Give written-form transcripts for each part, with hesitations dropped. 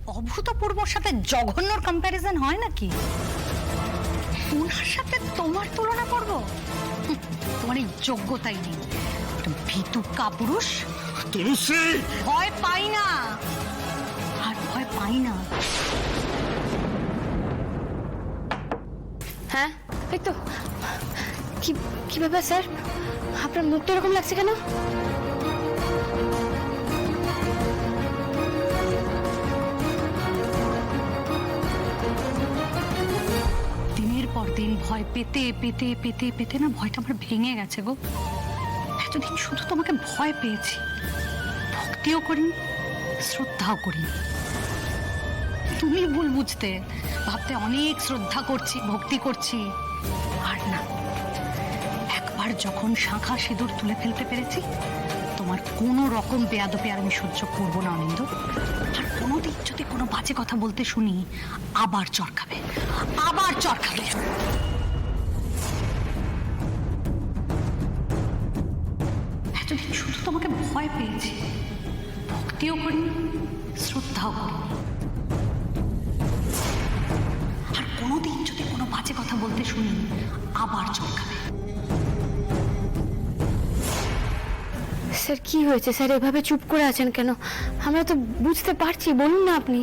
অভূতপূর্বর সাথে জঘন্যর কম্প্যারিজন হয় নাকি? ওনার সাথে তোমার তুলনা করব? তোমার এই যোগ্যতাই নেই। ভীতু কাপুরুষ। ভয় পাই না, আর ভয় পাই না। হ্যাঁ এই তো। কি ব্যাপার স্যার, আপনার মুখটা এরকম লাগছে কেন? দিনের পর দিন ভয় পেতে পেতে পেতে পেতে না ভয়টা আমার ভেঙে গেছে গো। এতদিন শুধু তোমাকে ভয় পেয়েছি, ভক্তিও করিনি, শ্রদ্ধাও করিনি। তুমি ভুল বুঝতে, ভাবতে অনেক শ্রদ্ধা করছি, ভক্তি করছি। আর না, একবার যখন শাঁখা সিঁদুর তুলে ফেলতে পেরেছি, তোমার কোনো রকম বেয়াদবি আর আমি সহ্য করবো না অনিন্দ। আর কোনোদিন যদি কোনো বাজে কথা বলতে শুনি, আবার চরকাবে, আবার চরকাবে। এতদিন শুধু তোমাকে ভয় পেয়েছি, ভক্তিও করিনি, শ্রদ্ধাও করিনি। আর কোনোদিন যদি কোনো বাজে কথা বলতে শুনি, আবার চরকাবে। স্যার কি হয়েছে স্যার, এভাবে চুপ করে আছেন কেন? আমরা তো বুঝতে পারছি, বলুন না আপনি।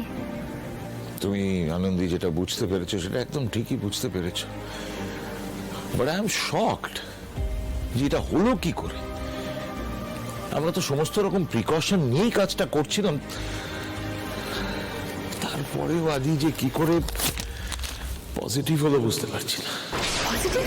তুমি আনন্দী যেটা বুঝতে পেরেছো সেটা একদম ঠিকই বুঝতে পেরেছো, বাট আই এম শকড যে এটা হলো কি করে। আমরা তো সমস্ত রকম প্রিকশন নিয়েই কাজটা করছিলাম, তারপরেও আজই যে কি করে পজিটিভ হলো বুঝতে পারছি না। পজিটিভ?